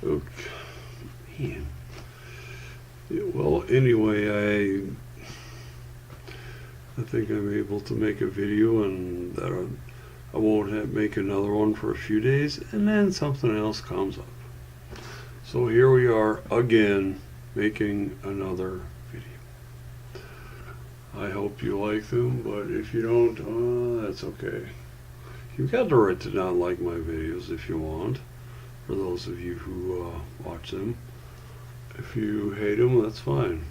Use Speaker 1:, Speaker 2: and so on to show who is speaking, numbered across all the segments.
Speaker 1: Okay. Man. Yeah, well, anyway, I think I'm able to make a video, and that I won't make another one for a few days, and then something else comes up. So here we are again, making another video. I hope you like them, but if you don't, that's okay. You've got the right to not like my videos if you want, for those of you who watch them. If you hate them, that's fine.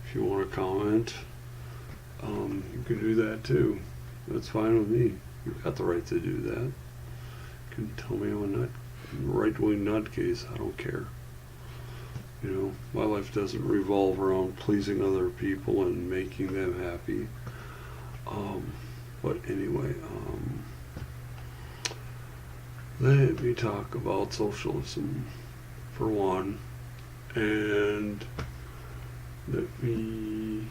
Speaker 1: If you want to comment, you can do that too. That's fine with me. You've got the right to do that. You can tell me I'm a right-wing nutcase. I don't care. You know, my life doesn't revolve around pleasing other people and making them happy. But anyway, let me talk about socialism for one, and let me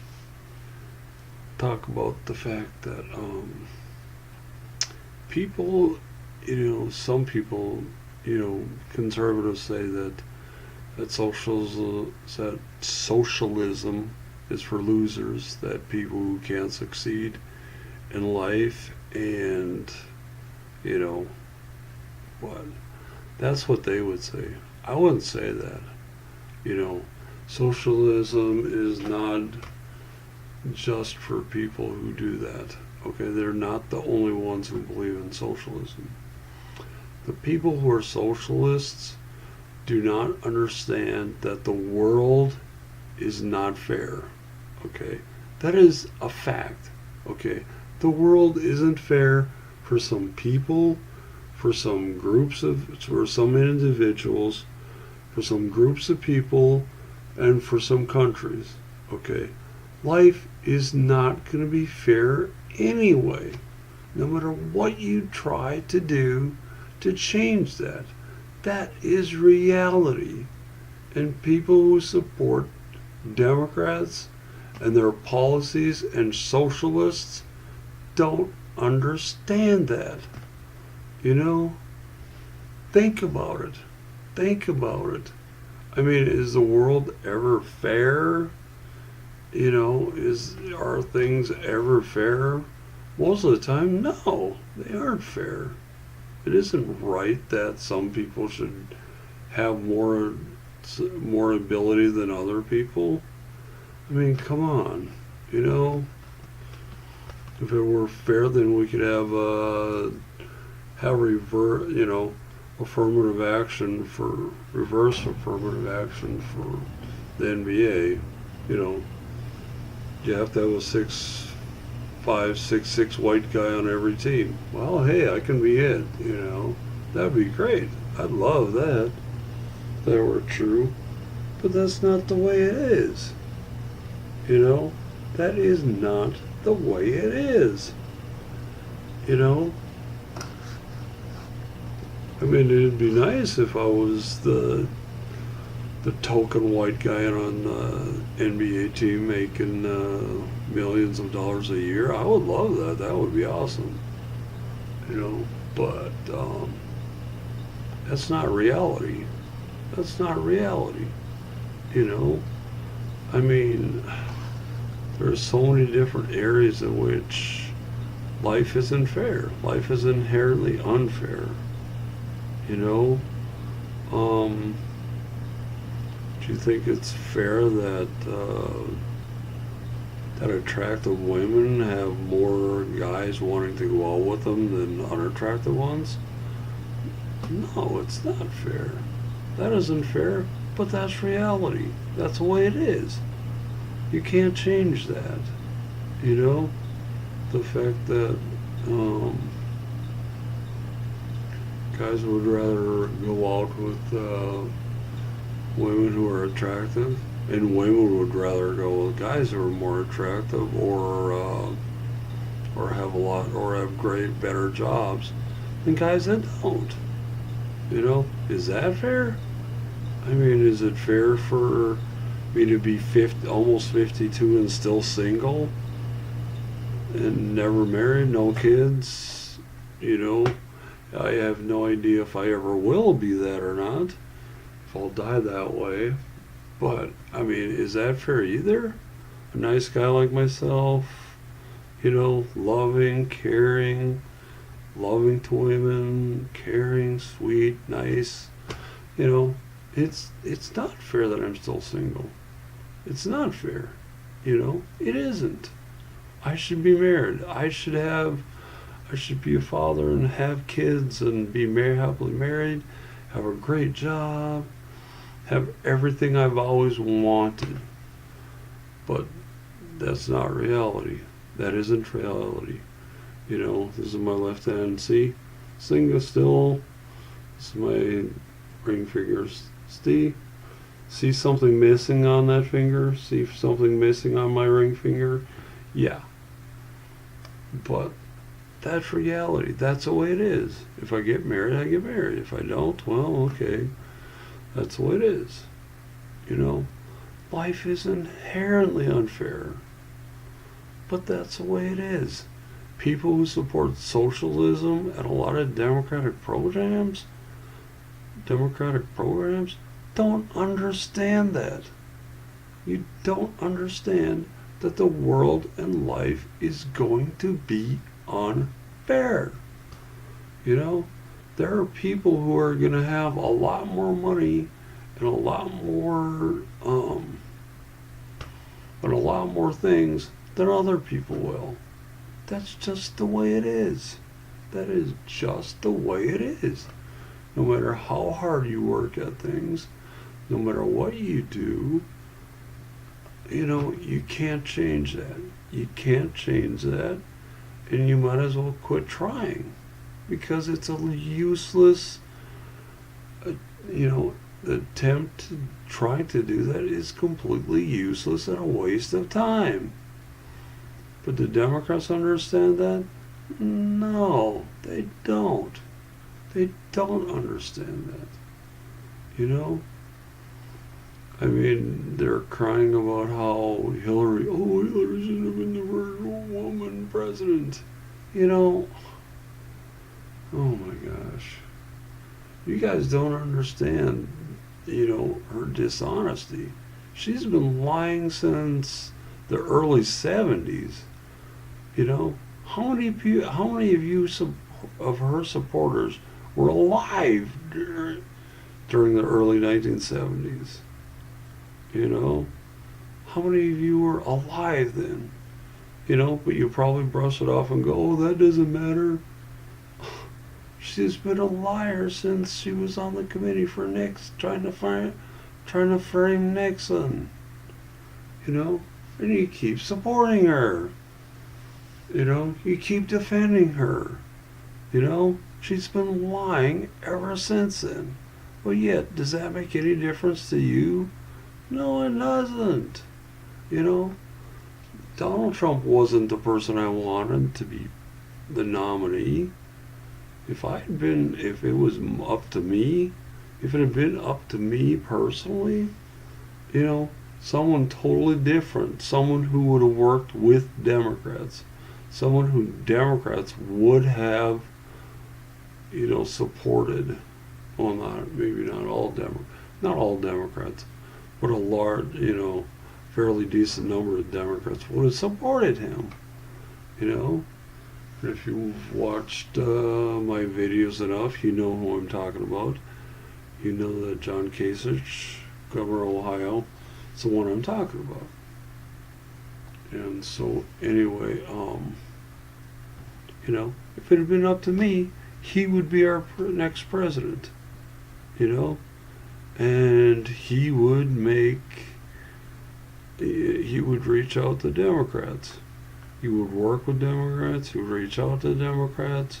Speaker 1: talk about the fact that people, some people, conservatives say that socialism is for losers, that people who can't succeed in life, and what? That's what they would say. I wouldn't say that. Socialism is not just for people who do that. Okay, they're not the only ones who believe in socialism. The people who are socialists do not understand that the world is not fair. Okay, that is a fact. Okay, the world isn't fair for some people, for some individuals, for some groups of people, and for some countries. Okay, life is not going to be fair anyway, no matter what you try to do to change that. That is reality. And people who support Democrats and their policies and socialists don't understand that. Think about it. Think about it. I mean, is the world ever fair? Are things ever fair? Most of the time, no, they aren't fair. It isn't right that some people should have more ability than other people. I mean, come on, If it were fair, then we could have reverse affirmative action for the NBA. You have to have a 6'5", 6'6" white guy on every team. Well, hey, I can be it. That'd be great. I'd love that. If that were true, but that's not the way it is. That is not the way it is. I mean, it'd be nice if I was the token white guy on the NBA team making millions of dollars a year. I would love that. That would be awesome. But that's not reality. That's not reality. I mean, there's so many different areas in which life isn't fair. Life is inherently unfair. Do you think it's fair that attractive women have more guys wanting to go out with them than unattractive ones? No, it's not fair. That isn't fair, but that's reality. That's the way it is. You can't change that. The fact that guys would rather go out with women who are attractive, and women would rather go with guys who are more attractive, or have better jobs than guys that don't. Is that fair? I mean, is it fair for me to be almost 52 and still single and never married, no kids? I have no idea if I ever will be that or not. if I'll die that way. But, I mean, is that fair either? A nice guy like myself, loving, caring, loving to women, caring, sweet, nice, it's not fair that I'm still single. It's not fair. It isn't. I should be married. I should be a father and have kids and be happily married, have a great job, have everything I've always wanted. But that's not reality. That isn't reality. This is my left hand. See? Single still. This is my ring fingers. See something missing on that finger? See something missing on my ring finger? Yeah. But that's reality. That's the way it is. If I get married, I get married. If I don't, well, okay. That's the way it is. Life is inherently unfair. But that's the way it is. People who support socialism and a lot of democratic programs don't understand that. You don't understand that the world and life is going to be unfair. There are people who are going to have a lot more money and a lot more things than other people will. That's just the way it is. That is just the way it is. No matter how hard you work at things, no matter what you do, you can't change that. You can't change that, and you might as well quit trying, because it's a useless, the attempt to try to do that is completely useless and a waste of time. But do Democrats understand that? No, they don't. They don't understand that. I mean, they're crying about how Hillary shouldn't have been the first woman president. Oh my gosh. You guys don't understand, her dishonesty. She's been lying since the early 70s. How many of you of her supporters were alive during the early 1970s? How many of you were alive then? But you probably brush it off and go, oh, that doesn't matter. She's been a liar since she was on the committee for Nixon, trying to frame Nixon. And you keep supporting her. You keep defending her. She's been lying ever since then. But yet, does that make any difference to you? No, it doesn't. Donald Trump wasn't the person I wanted to be the nominee. If it was up to me, if it had been up to me personally, someone totally different, someone who would have worked with Democrats, someone who Democrats would have, supported. Well, not all Democrats, but a large, fairly decent number of Democrats would have supported him. If you've watched my videos enough, you know who I'm talking about. You know that John Kasich, Governor of Ohio, is the one I'm talking about. And so, anyway, if it had been up to me, he would be our next president. And he would reach out to Democrats. He would work with Democrats. He would reach out to Democrats.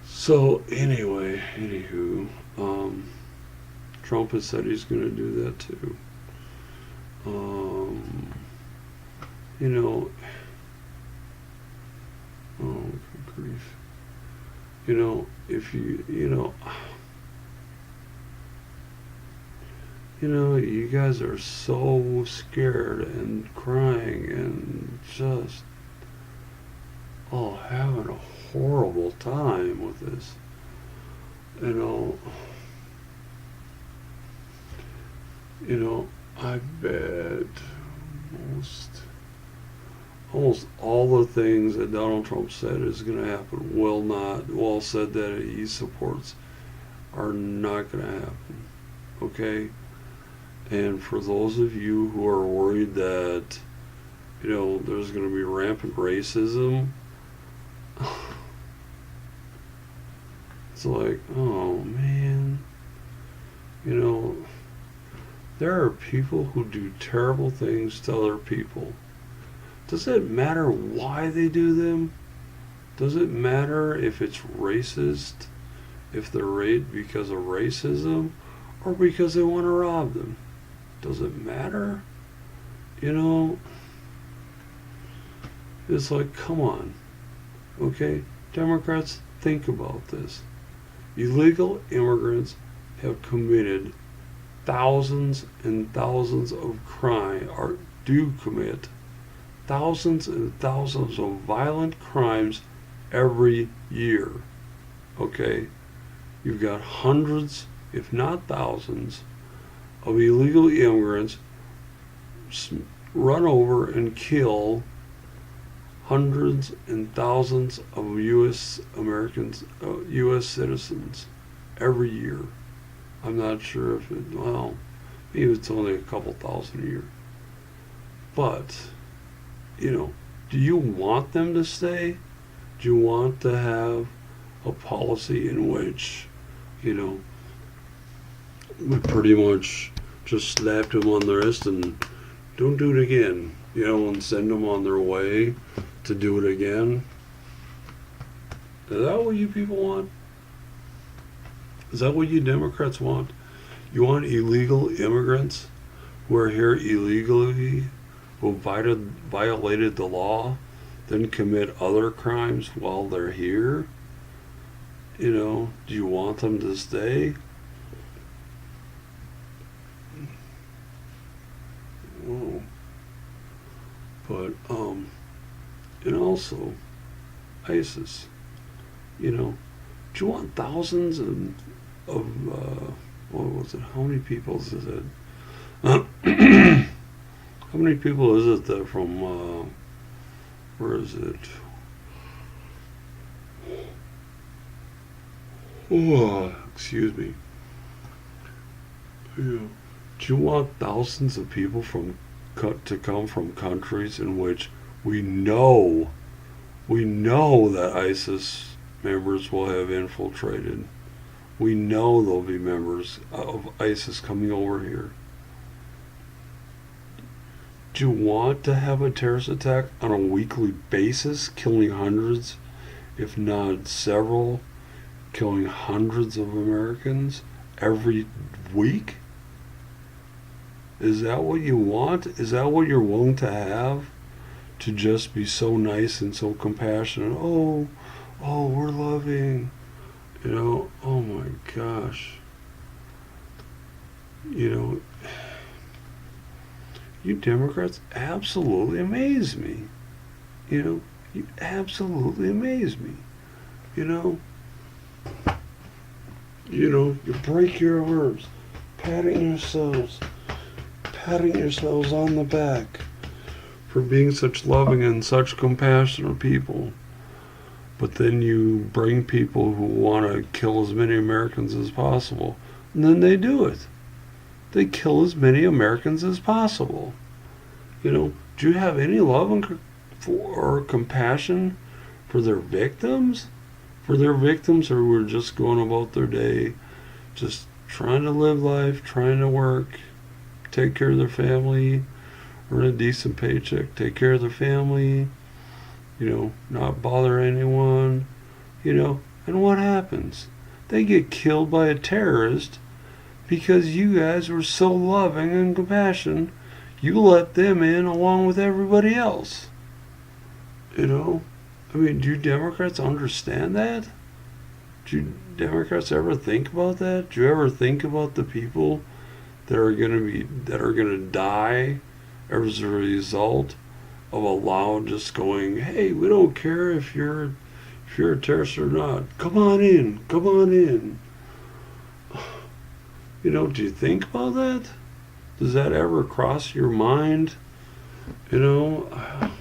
Speaker 1: So anyway, Trump has said he's going to do that too. Oh, good grief. If you guys are so scared and crying and just, having a horrible time with this. I bet almost all the things that Donald Trump said is going to happen will not, well, said that he supports, are not going to happen. Okay? And for those of you who are worried that, there's going to be rampant racism, it's like, oh man, there are people who do terrible things to other people. Does it matter why they do them? Does it matter if it's racist, if they're raped because of racism, or because they want to rob them? Does it matter? It's like, come on. Okay? Democrats, think about this. Illegal immigrants have committed thousands and thousands of crime, or do commit thousands and thousands of violent crimes every year. Okay? You've got hundreds, if not thousands, of illegal immigrants run over and kill hundreds and thousands of U.S. citizens every year. I'm not sure if maybe it's only a couple thousand a year. But, do you want them to stay? Do you want to have a policy in which, we pretty much just slap them on the wrist and don't do it again, and send them on their way to do it again? Is that what you people want? Is that what you Democrats want? You want illegal immigrants who are here illegally, who violated the law, then commit other crimes while they're here? Do you want them to stay? Oh. But, and also, ISIS, do you want thousands of what was it? How many people is it? How many people is it that from, where is it? Oh, excuse me. Do you want thousands of people to come from countries in which we know that ISIS members will have infiltrated? We know there'll be members of ISIS coming over here. Do you want to have a terrorist attack on a weekly basis, killing hundreds, if not several, killing hundreds of Americans every week? Is that what you want? Is that what you're willing to have? To just be so nice and so compassionate? Oh, we're loving. Oh my gosh. You Democrats absolutely amaze me. You absolutely amaze me. You break your arms, patting yourselves on the back for being such loving and such compassionate people. But then you bring people who want to kill as many Americans as possible, and then they do it. They kill as many Americans as possible. Do you have any love or compassion for their victims? For their victims who were just going about their day, just trying to live life, trying to work, take care of their family, earn a decent paycheck, take care of their family, not bother anyone, and what happens? They get killed by a terrorist because you guys were so loving and compassionate, you let them in along with everybody else. Do you Democrats understand that? Do you Democrats ever think about that? Do you ever think about the people that are gonna die as a result of a law just going, hey, we don't care if you're if you're a terrorist or not, come on in, come on in. You know, do you think about that? Does that ever cross your mind? You know,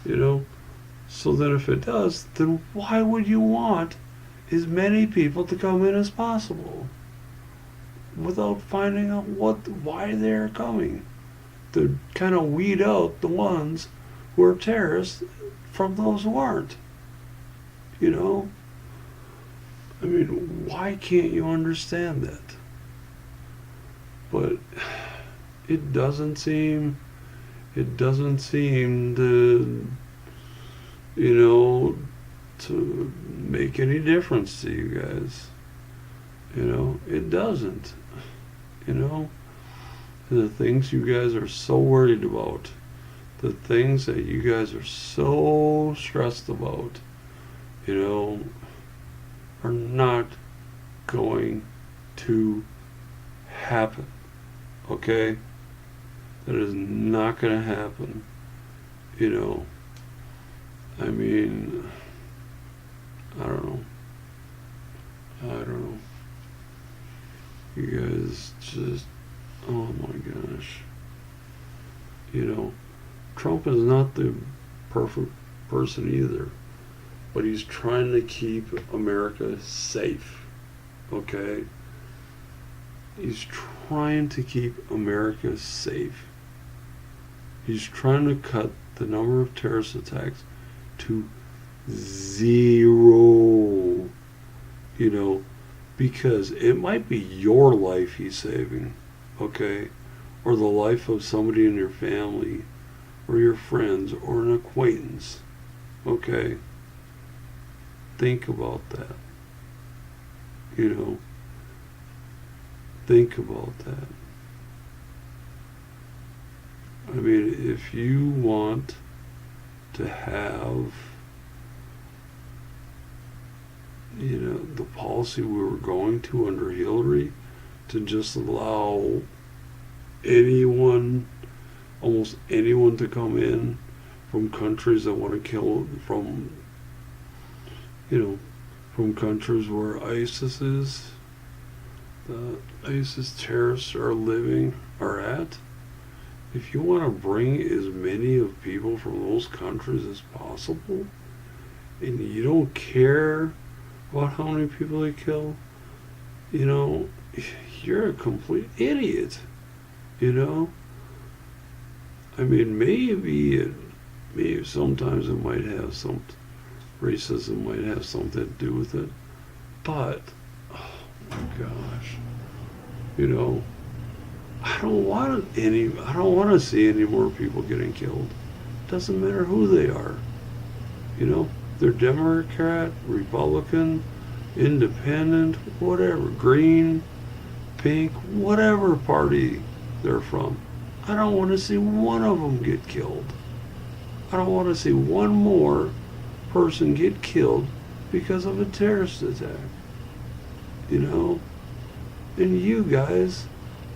Speaker 1: you know. So then, if it does, then why would you want as many people to come in as possible, without finding out why they're coming? To kind of weed out the ones who are terrorists from those who aren't. You know? I mean, why can't you understand that? But it doesn't seem to, you know, to make any difference to you guys. You know, it doesn't. You know? The things you guys are so worried about, the things that you guys are so stressed about, you know, are not going to happen. Okay? That is not going to happen. You know, I mean, I don't know. You guys just, oh my gosh. You know, Trump is not the perfect person either, but he's trying to keep America safe. Okay? He's trying to keep America safe. He's trying to cut the number of terrorist attacks to 0. You know, because it might be your life he's saving, okay? Or the life of somebody in your family, or your friends, or an acquaintance, okay? Think about that. You know, think about that. I mean, if you want to have, you know, the policy we were going to under Hillary, to just allow anyone, almost anyone, to come in from countries that want to kill, from, you know, from countries where ISIS is, the ISIS terrorists are at. If you want to bring as many of people from those countries as possible, and you don't care about how many people they kill, you know, you're a complete idiot. You know? I mean, maybe sometimes it might have some, racism might have something to do with it, but, oh my gosh, you know, I don't want to see any more people getting killed. Doesn't matter who they are. You know, they're Democrat, Republican, Independent, whatever, green, pink, whatever party they're from. I don't want to see one of them get killed. I don't want to see one more person get killed because of a terrorist attack. You know? And you guys,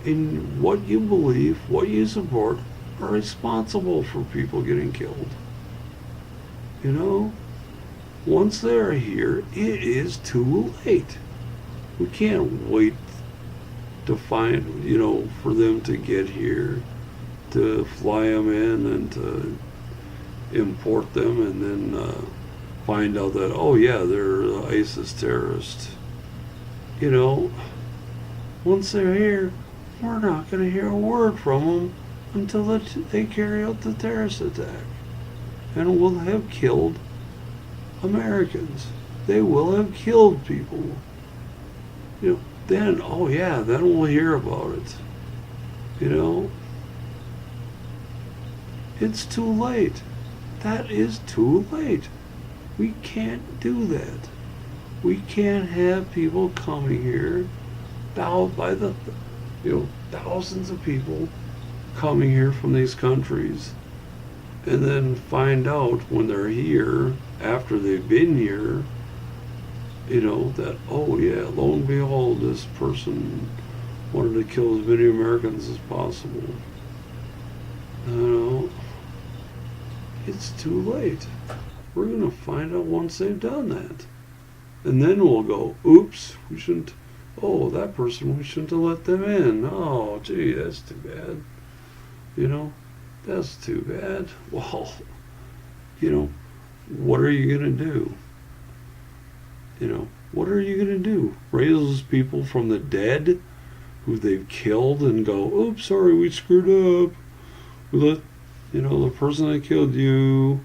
Speaker 1: in what you believe, what you support, are responsible for people getting killed. You know? Once they're here, it is too late. We can't wait to find, you know, for them to get here, to fly them in and to import them, and then find out that, oh yeah, they're ISIS terrorists. You know, once they're here, we're not going to hear a word from them until they carry out the terrorist attack. And will have killed Americans. They will have killed people. You know, then, oh yeah, then we'll hear about it. You know? It's too late. That is too late. We can't do that. We can't have people coming here, by the, you know, thousands of people coming here from these countries, and then find out when they're here, after they've been here, you know, that, oh yeah, lo and behold, this person wanted to kill as many Americans as possible. You know, it's too late. We're going to find out once they've done that. And then we'll go, oops, we shouldn't, oh, that person, we shouldn't have let them in. Oh, gee, that's too bad. You know, that's too bad. Well, you know, what are you going to do? You know, what are you going to do? Raise those people from the dead who they've killed and go, oops, sorry, we screwed up. We let, you know, the person that killed you,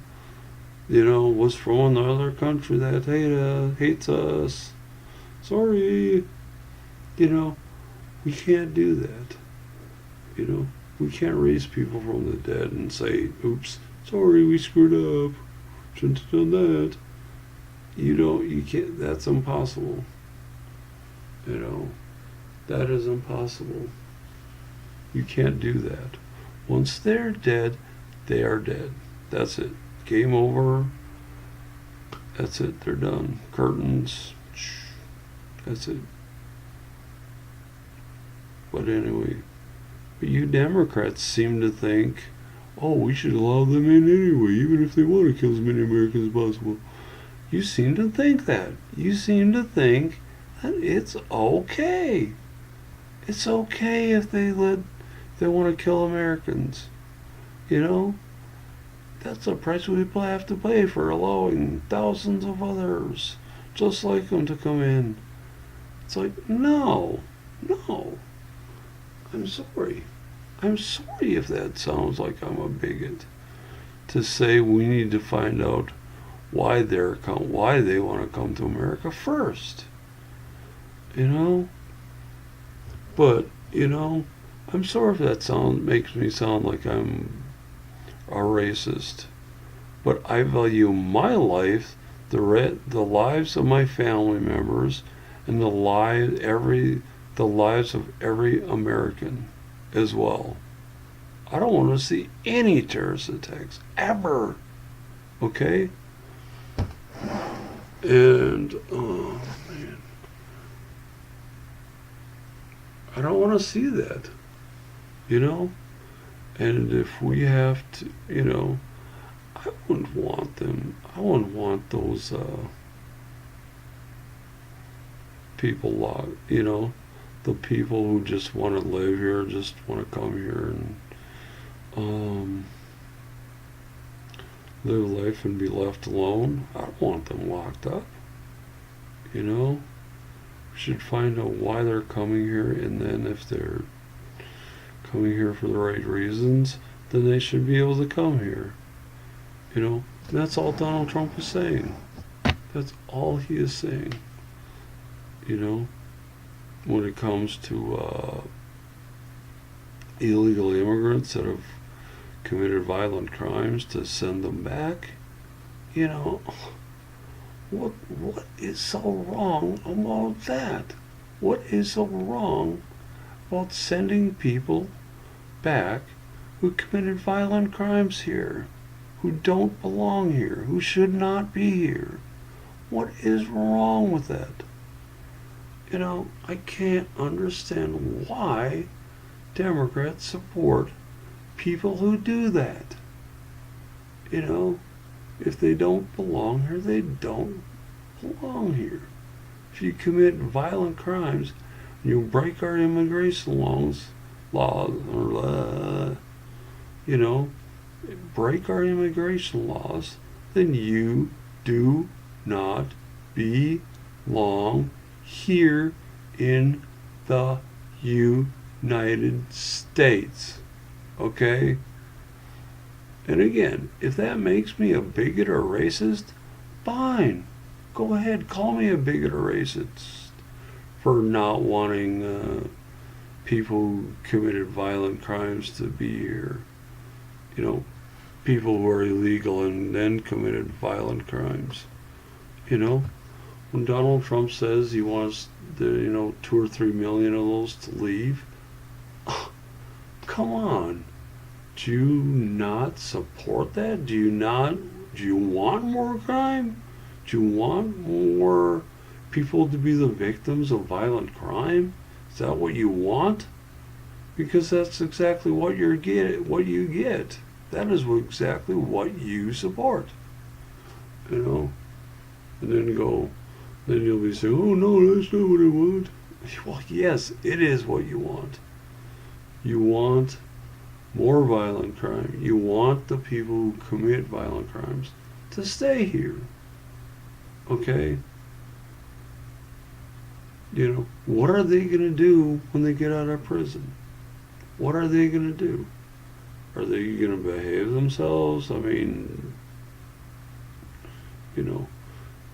Speaker 1: you know, was from another country that hates us. Sorry. You know, we can't do that. You know, we can't raise people from the dead and say, oops, sorry, we screwed up. Shouldn't have done that. You can't, that's impossible. You know, that is impossible. You can't do that. Once they're dead, they are dead. That's it. Game over. That's it. They're done. Curtains. That's it. But anyway, but you Democrats seem to think, oh, we should allow them in anyway, even if they want to kill as many Americans as possible. You seem to think that. You seem to think that it's okay. It's okay if they want to kill Americans. You know? That's the price we have to pay for allowing thousands of others just like them to come in. It's like, no. I'm sorry. I'm sorry if that sounds like I'm a bigot. To say we need to find out why they want to come to America first. You know? But, you know, I'm sorry if that makes me sound like I'm a racist. But I value my life, the lives of my family members, and the lives of every American as well. I don't want to see any terrorist attacks ever. Okay? And oh man, I don't want to see that. You know? And if we have to, you know, I wouldn't want those people, you know, the people who just want to live here, just want to come here and live life and be left alone. I don't want them locked up. You know? We should find out why they're coming here, and then if they're coming here for the right reasons, then they should be able to come here. You know? And that's all Donald Trump is saying. That's all he is saying. You know? When it comes to illegal immigrants that have committed violent crimes, to send them back, you know, what is so wrong about that? What is so wrong about sending people back who committed violent crimes here, who don't belong here, who should not be here? What is wrong with that? You know, I can't understand why Democrats support people who do that. You know, if they don't belong here, they don't belong here. If you commit violent crimes, you break our immigration laws, you know, break our immigration laws, then you do not belong here in the United States. Okay? And again, if that makes me a bigot or racist, fine. Go ahead, call me a bigot or racist for not wanting people who committed violent crimes to be here. You know, people who are illegal and then committed violent crimes. You know? When Donald Trump says he wants 2 or 3 million of those to leave, come on. Do you not support that? Do you want more crime? Do you want more people to be the victims of violent crime? Is that what you want? Because that's exactly what you get. That is exactly what you support. you know, and then you'll be saying, oh no, that's not what I want. Well, yes, it is what you want. You want more violent crime. You want the people who commit violent crimes to stay here. Okay? You know, what are they going to do when they get out of prison? What are they going to do? Are they going to behave themselves? I mean, you know,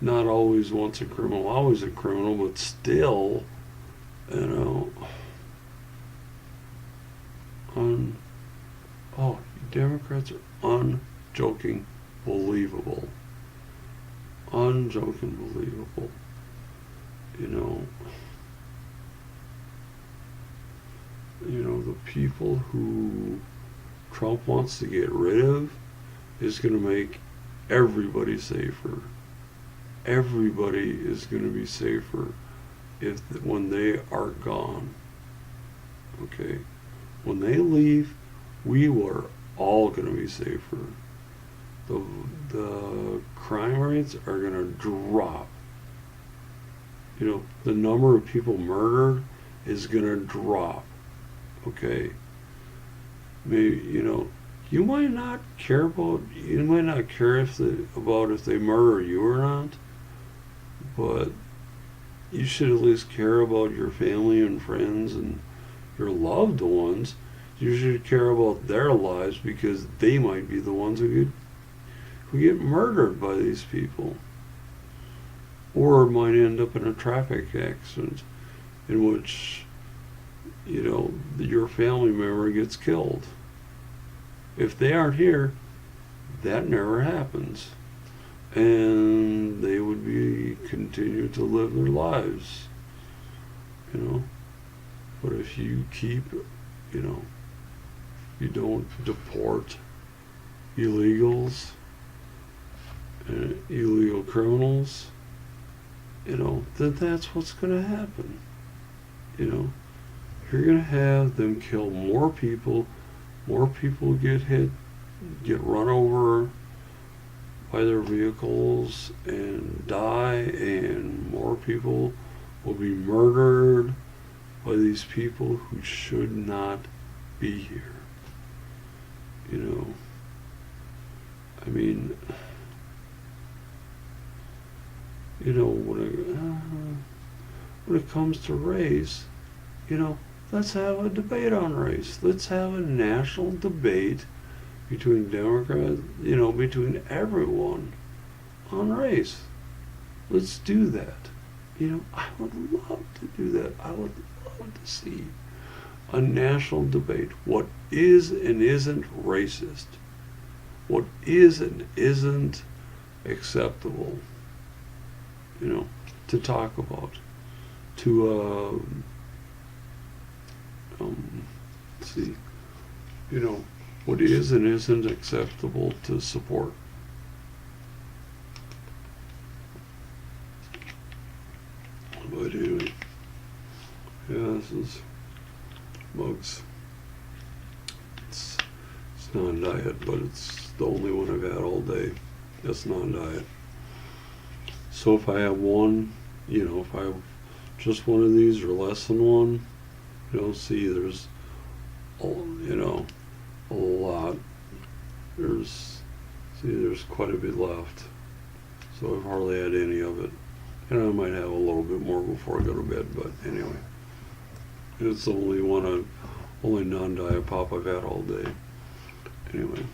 Speaker 1: not always once a criminal, always a criminal, but still, you know, oh, Democrats are unjoking believable. Unjoking believable. You know, the people who Trump wants to get rid of is going to make everybody safer. Everybody is going to be safer when they are gone. Okay? When they leave, we were all going to be safer. The crime rates are going to drop. You know, the number of people murdered is going to drop. Okay? Maybe, you know, you might not care about if they murder you or not, but you should at least care about your family and friends and your loved ones. You should care about their lives, because they might be the ones who get murdered by these people, or might end up in a traffic accident in which, you know, your family member gets killed. If they aren't here, that never happens, and they would continue to live their lives, you know. But if you keep, you know, you don't deport illegals and illegal criminals, you know, then that's what's going to happen. You know, you're going to have them kill more people get hit, get run over by their vehicles and die, and more people will be murdered by these people who should not be here. You know, I mean, you know, when it comes to race, you know, let's have a debate on race. Let's have a national debate between Democrats, you know, between everyone on race. Let's do that. You know, I would love to do that. I would love to see a national debate. What is and isn't racist? What is and isn't acceptable? You know, to talk about. To, see, you know, what is and isn't acceptable to support. But anyway, yeah, this is Mugs. It's non-diet, but it's the only one I've had all day. It's non-diet. So if I have one, you know, if I have just one of these or less than one, you know, see, there's, you know, a lot. There's quite a bit left. So I've hardly had any of it. And I might have a little bit more before I go to bed, but anyway. It's the only non-diet pop I've had all day. Anyway.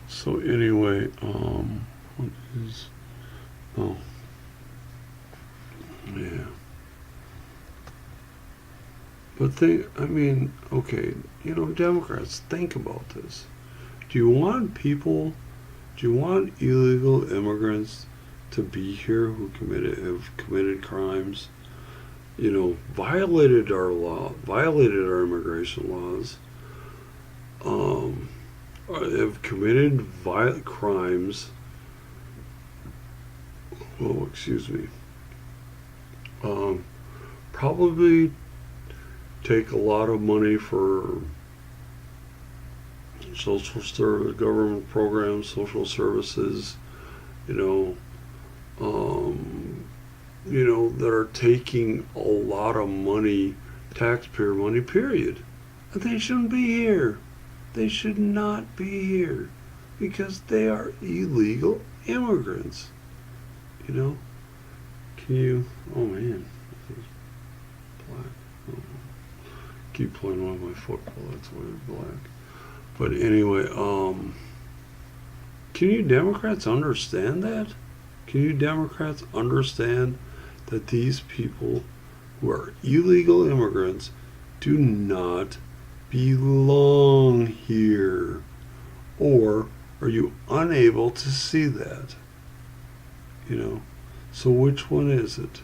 Speaker 1: So anyway, what is, oh, yeah. But okay, you know, Democrats, think about this. Do you want illegal immigrants to be here who have committed crimes, you know, violated our immigration laws, have committed violent crimes, probably take a lot of money for government programs, social services, you know, that are taking a lot of money, taxpayer money, period. And they shouldn't be here. They should not be here because they are illegal immigrants. You know? Can you? Oh man, this is black. Oh, keep playing with my football. That's why it's black. But anyway, can you Democrats understand that? Can you Democrats understand that these people who are illegal immigrants do not belong here? Or are you unable to see that? You know? So which one is it?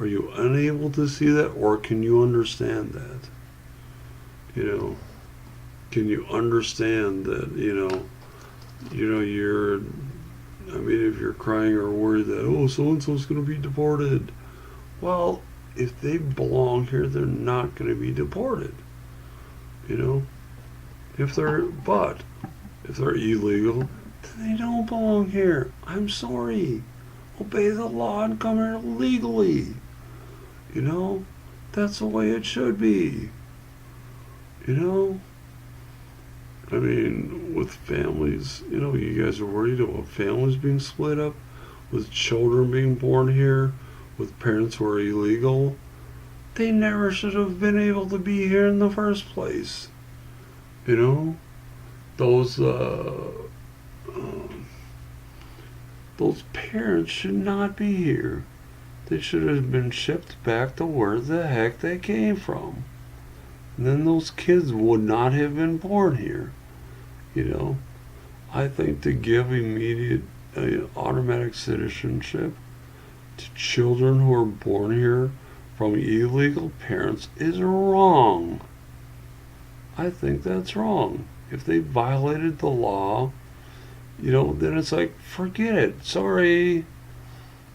Speaker 1: Are you unable to see that, or can you understand that? You know? Can you understand that, you're, I mean, if you're crying or worried that, oh, so-and-so's going to be deported. Well, if they belong here, they're not going to be deported. You know? If they're illegal, then they don't belong here. I'm sorry. Obey the law and come here legally. You know? That's the way it should be. You know? I mean, with families, you guys are worried about families being split up, with children being born here, with parents who are illegal. They never should have been able to be here in the first place. You know? Those parents should not be here. They should have been shipped back to where the heck they came from. And then those kids would not have been born here. You know, I think to give immediate automatic citizenship to children who are born here from illegal parents is wrong. I think that's wrong. If they violated the law, then it's like, forget it, sorry,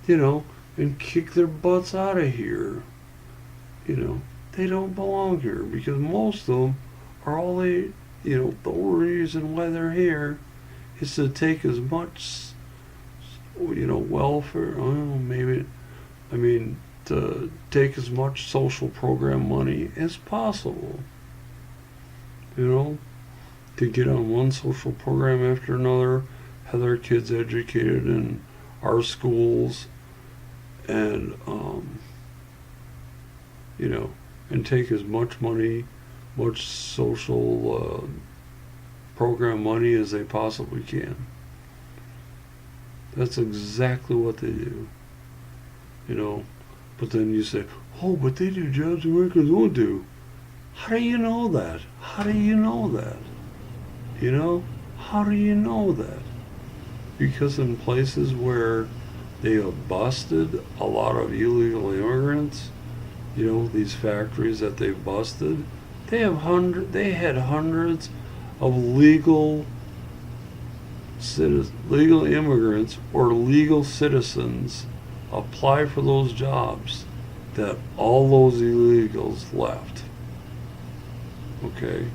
Speaker 1: and kick their butts out of here. They don't belong here because most of them are the only reason why they're here is to take as much, welfare, to take as much social program money as possible. To get on one social program after another, have their kids educated in our schools, and, and take as much money, much social program money as they possibly can. That's exactly what they do. But then you say, oh, but they do jobs Americans won't do. How do you know that? How do you know that? How do you know that? Because in places where they have busted a lot of illegal immigrants, these factories that they've busted, they had hundreds of legal immigrants or legal citizens apply for those jobs that all those illegals left. Okay?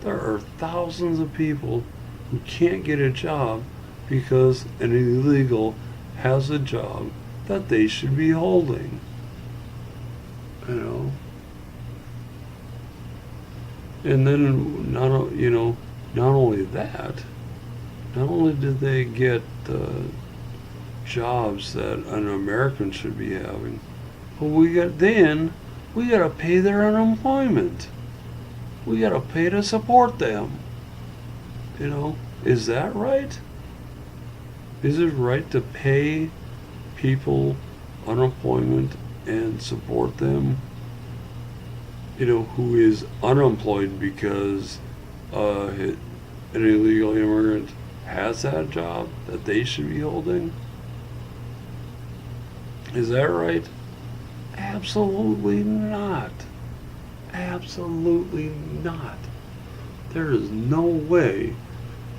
Speaker 1: There are thousands of people who can't get a job because an illegal has a job that they should be holding. And then not only that, not only did they get jobs that an American should be having, but we got to pay their unemployment. We got to pay to support them. Is that right? Is it right to pay people unemployment and support them, who is unemployed because an illegal immigrant has that job that they should be holding? Is that right? Absolutely not. Absolutely not. There is no way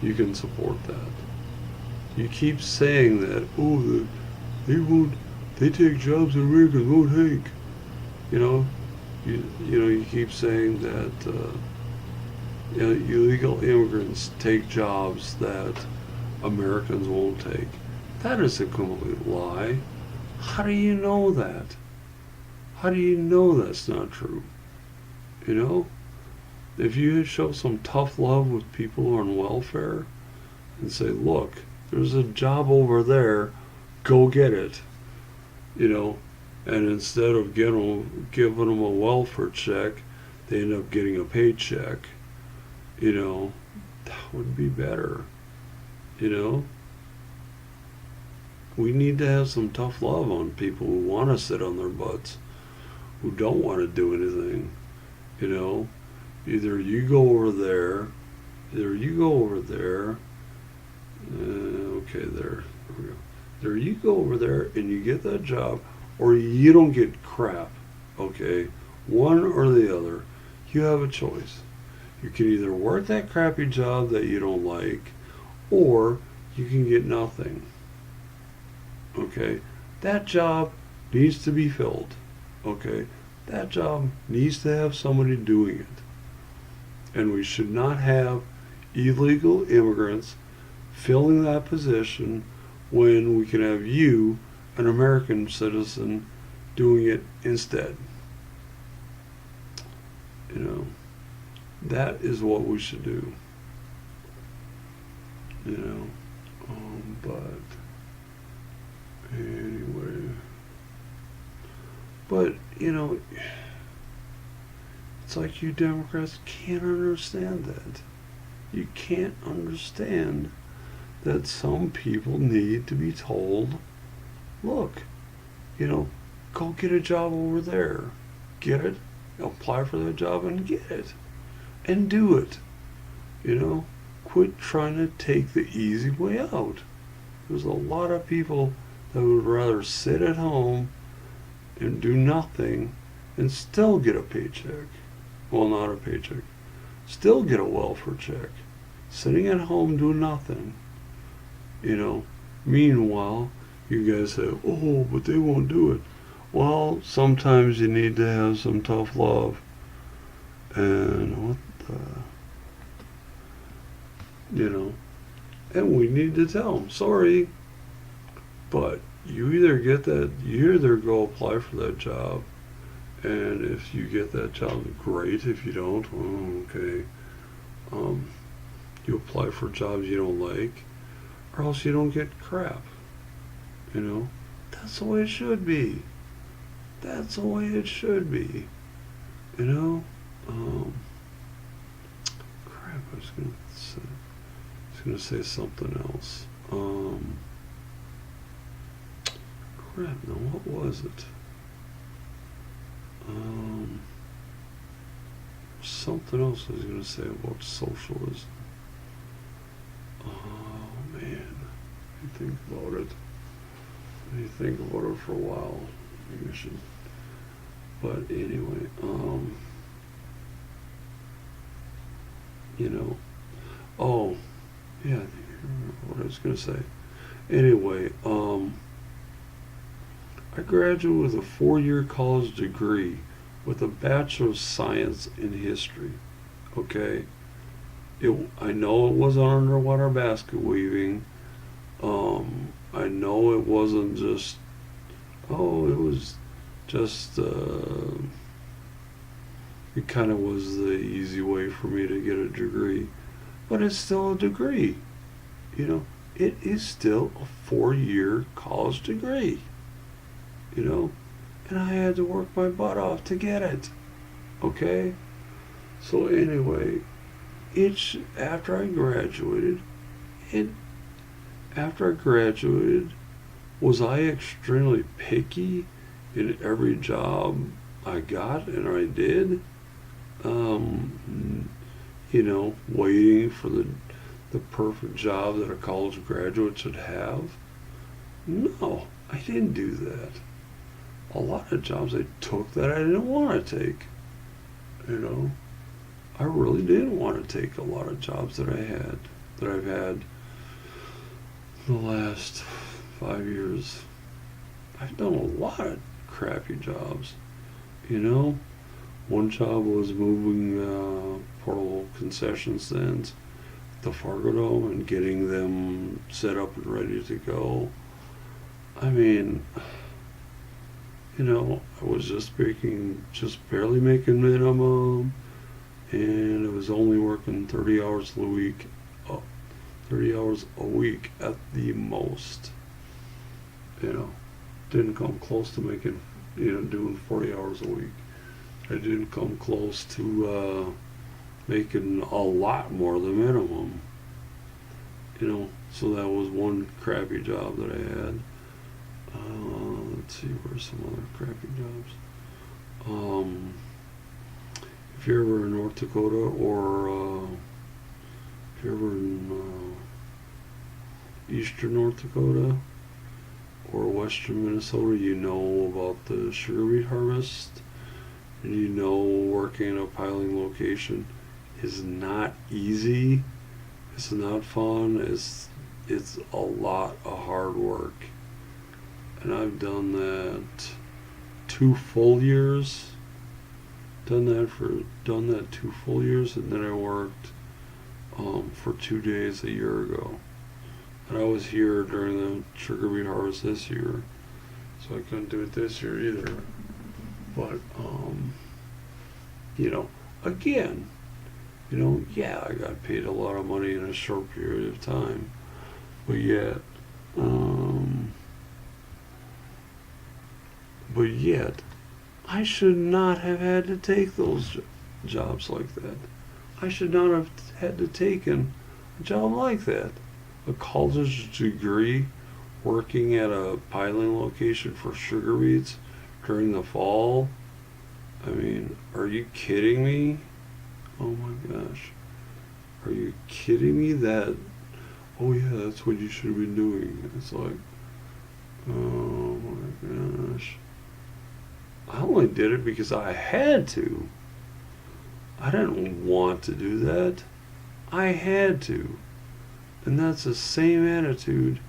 Speaker 1: you can support that. You keep saying that, oh, they take jobs that Americans won't take. You keep saying that illegal immigrants take jobs that Americans won't take. That is a complete lie. How do you know that? How do you know that's not true? You know? If you show some tough love with people on welfare and say, look, there's a job over there, go get it. You know? And instead of giving them a welfare check, they end up getting a paycheck. You know? That would be better. You know? We need to have some tough love on people who want to sit on their butts, who don't want to do anything. You know, either you go over there, okay, there we go. Either you go over there and you get that job, or you don't get crap. Okay, one or the other. You have a choice. You can either work that crappy job that you don't like, or you can get nothing. Okay, that job needs to be filled. Okay, that job needs to have somebody doing it. And we should not have illegal immigrants filling that position when we can have you, an American citizen, doing it instead. You know, that is what we should do. You know, but anyway, but you know, it's like you Democrats can't understand that. You can't understand that some people need to be told, look, you know, go get a job over there. Get it, apply for that job and get it. And do it. You know, quit trying to take the easy way out. There's a lot of people that would rather sit at home and do nothing and still get a paycheck. Well, not a paycheck. Still get a welfare check. Sitting at home doing nothing. You know, meanwhile, you guys say, oh, but they won't do it. Well, sometimes you need to have some tough love. And what the... You know, and we need to tell them, sorry, but you either go apply for that job, and if you get that job, great. If you don't, well, okay. You apply for jobs you don't like, or else you don't get crap. You know, that's the way it should be. That's the way it should be. You know, crap. I was gonna say something else. Crap. Now, what was it? Something else I was gonna say about socialism. Oh man, let me think about it. Let me think about it for a while. Maybe I should. But anyway, you know. Oh, yeah. I think I remember what I was gonna say. Anyway, I graduated with a 4-year college degree with a Bachelor of Science in History. Okay? I know it wasn't underwater basket weaving. I know it wasn't just, it was just, it kind of was the easy way for me to get a degree. But it's still a degree. You know, it is still a 4-year college degree. You know, and I had to work my butt off to get it. Okay? So anyway, after I graduated, was I extremely picky in every job I got and I did? You know, waiting for the perfect job that a college graduate should have? No, I didn't do that. A lot of jobs I took that I didn't want to take. You know, I really didn't want to take a lot of jobs that I've had the last 5 years. I've done a lot of crappy jobs. You know, one job was moving portable concession stands to Fargo and getting them set up and ready to go. I mean, I was just barely making minimum, and I was only working 30 hours a week, 30 hours a week at the most. Didn't come close to making, doing 40 hours a week. I didn't come close to making a lot more than minimum. So that was one crappy job that I had. Let's see, where's some other crappy jobs? If you're ever in North Dakota, or if you're ever in eastern North Dakota or western Minnesota, you know about the sugar beet harvest, and working in a piling location is not easy. It's not fun. It's a lot of hard work. And I've done that 2 full years. Done that 2 full years, and then I worked for 2 days a year ago. And I was here during the sugar beet harvest this year, so I couldn't do it this year either. But again, yeah, I got paid a lot of money in a short period of time, but yet, I should not have had to take those jobs like that. I should not have had to take a job like that. A college degree working at a piling location for sugar beets during the fall. I mean, are you kidding me? Oh my gosh. Are you kidding me that, oh yeah, that's what you should have been doing? It's like, oh my gosh. I only did it because I had to. I didn't want to do that. I had to. And that's the same attitude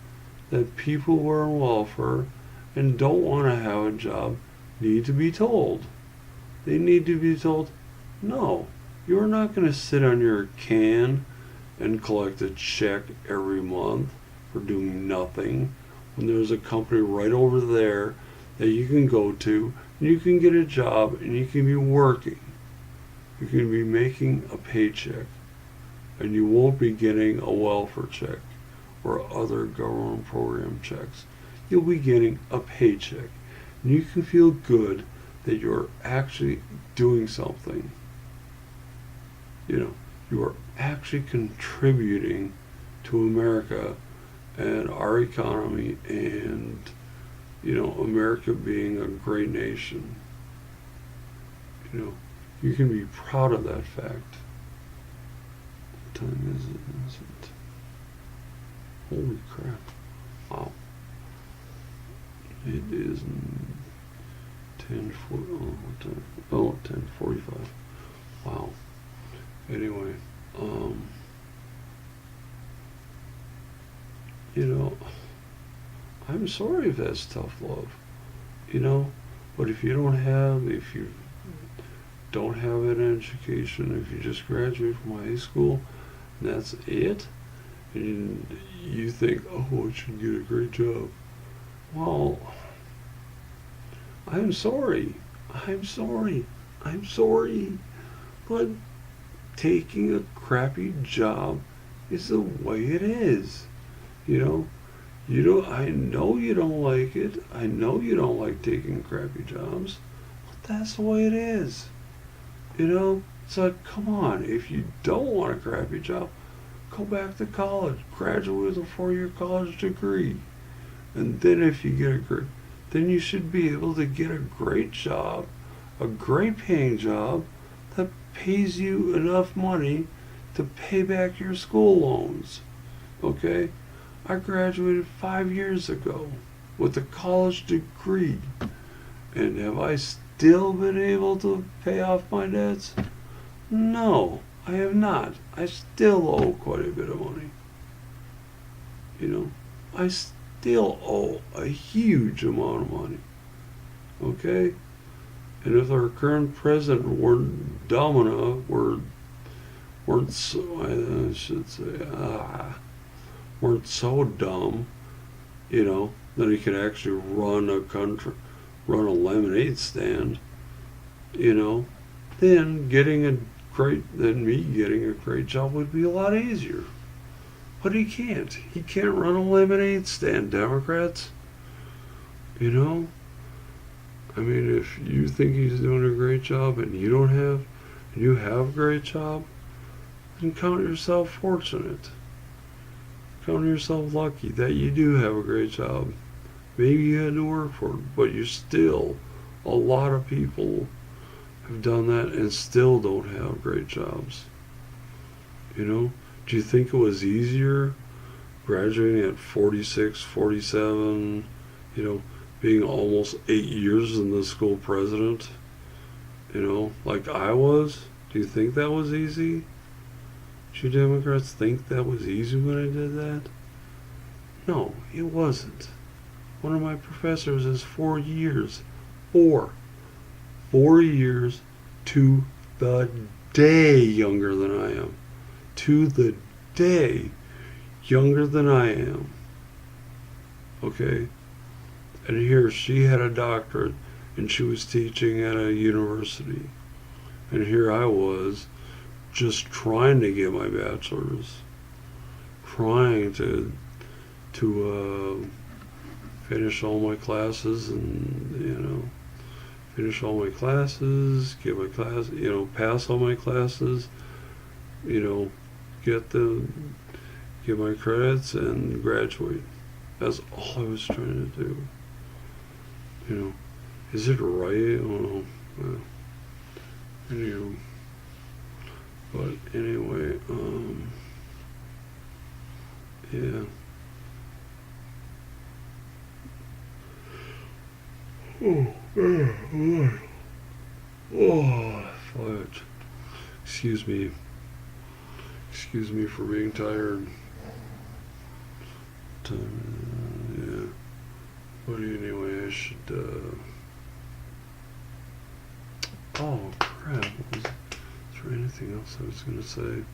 Speaker 1: that people who are on welfare and don't want to have a job need to be told. They need to be told, no, you're not going to sit on your can and collect a check every month for doing nothing when there's a company right over there that you can go to and you can get a job and you can be working. You can be making a paycheck, and you won't be getting a welfare check or other government program checks. You'll be getting a paycheck, and you can feel good that you're actually doing something. You are actually contributing to America and our economy, and America being a great nation. You can be proud of that fact. What time is it? Holy crap. Wow. It is 10:45. Wow. Anyway, I'm sorry if that's tough love, but if you don't have an education, if you just graduate from high school and that's it, and you think, oh, I should get a great job, well, I'm sorry, but taking a crappy job is the way it is. I know you don't like it. I know you don't like taking crappy jobs, but that's the way it is. It's like, come on, if you don't want a crappy job, go back to college, graduate with a 4-year college degree. And then if you get then you should be able to get a great job, a great paying job that pays you enough money to pay back your school loans. Okay? I graduated 5 years ago with a college degree. And have I still been able to pay off my debts? No, I have not. I still owe quite a bit of money. I still owe a huge amount of money. Okay? And if our current president weren't dumb enough, weren't so dumb, that he could actually run a lemonade stand, then me getting a great job would be a lot easier. But he can't. He can't run a lemonade stand, Democrats. I mean, if you think he's doing a great job and you have a great job, then count yourself fortunate. Count yourself lucky that you do have a great job. Maybe you had to work for it, but a lot of people have done that and still don't have great jobs. Do you think it was easier graduating at 46, 47, being almost 8 years in the school president, like I was? Do you think that was easy? Do you Democrats think that was easy when I did that? No, it wasn't. One of my professors is 4 years. 4 years to the day younger than I am. To the day younger than I am. Okay? And here she had a doctorate and she was teaching at a university. And here I was just trying to get my bachelor's. Trying to finish all my classes and, finish all my classes, get my class, pass all my classes, get my credits and graduate. That's all I was trying to do. Is it right? I don't know. But anyway, yeah. Oh, fudge. Excuse me. Excuse me for being tired. Yeah. But anyway, I should, oh, crap. Is there anything else I was going to say?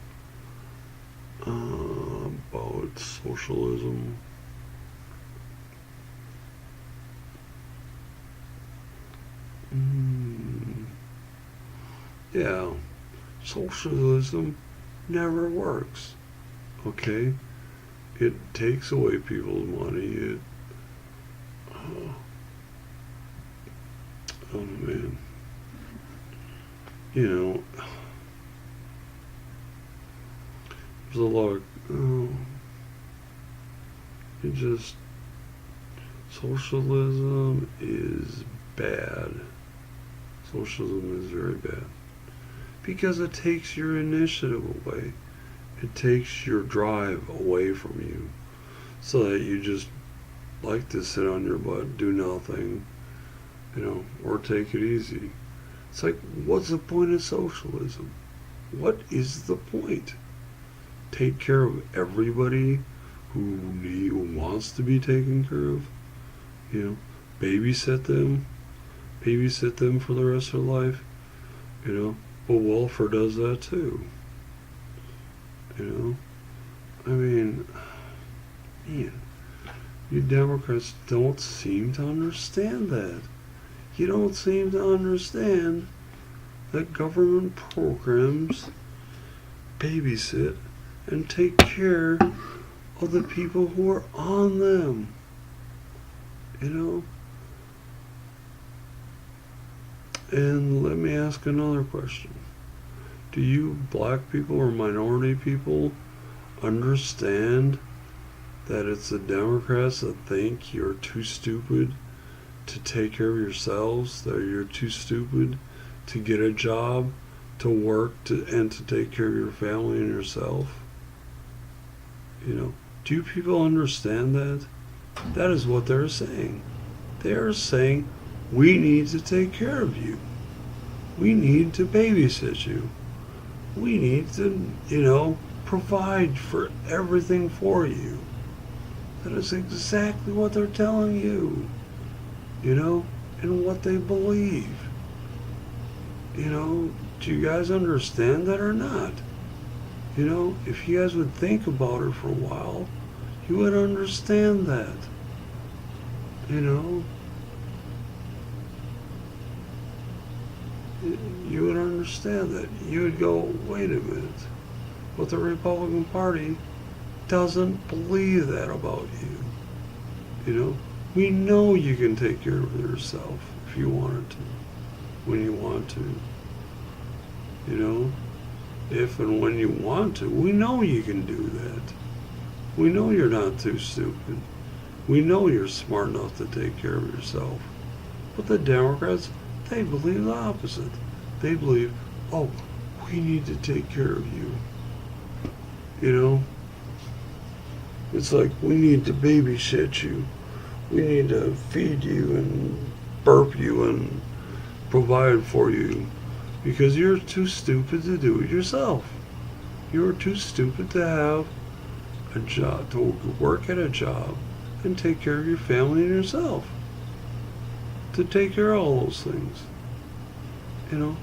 Speaker 1: About socialism. Yeah, socialism never works. Okay? It takes away people's money. Oh man. There's a lot of, socialism is bad. Socialism is very bad. Because it takes your initiative away. It takes your drive away from you. So that you just like to sit on your butt, do nothing, or take it easy. It's like, what's the point of socialism? What is the point? Take care of everybody who wants to be taken care of. Babysit them for the rest of their life. But welfare does that too. I mean, man, you Democrats don't seem to understand that. You don't seem to understand that government programs babysit and take care of the people who are on them. And let me ask another question. Do you black people or minority people understand that it's the Democrats that think you're too stupid to take care of yourselves, that you're too stupid to get a job, to work, and to take care of your family and yourself? Do you people understand that? That is what they're saying. They're saying, we need to take care of you. We need to babysit you. We need to, provide for everything for you. That is exactly what they're telling you, and what they believe. Do you guys understand that or not? If you guys would think about it for a while, you would understand that. you know, you would understand that. You would go, wait a minute. But the Republican Party doesn't believe that about you. You know, we know you can take care of yourself if you wanted to, when you want to. You know, if and when you want to. We know you can do that. We know you're not too stupid. We know you're smart enough to take care of yourself. But the Democrats, they believe the opposite. They believe, oh, we need to take care of you. You know? It's like, we need to babysit you. We need to feed you and burp you and provide for you. Because you're too stupid to do it yourself. You're too stupid to have a job, to work at a job and take care of your family and yourself. To take care of all those things. You know?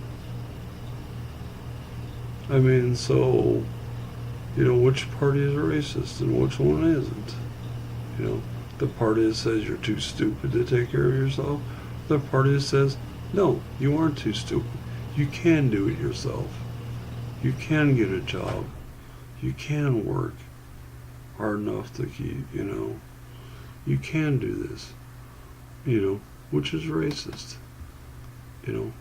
Speaker 1: I mean, so, you know, which party is racist and which one isn't? You know, the party that says you're too stupid to take care of yourself, the party that says, no, you aren't too stupid. You can do it yourself. You can get a job. You can work hard enough to keep, you know. You can do this, you know, which is racist, you know,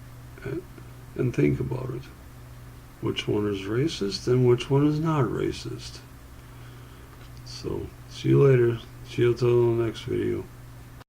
Speaker 1: and think about it. Which one is racist and which one is not racist. So, see you later. See you till the next video.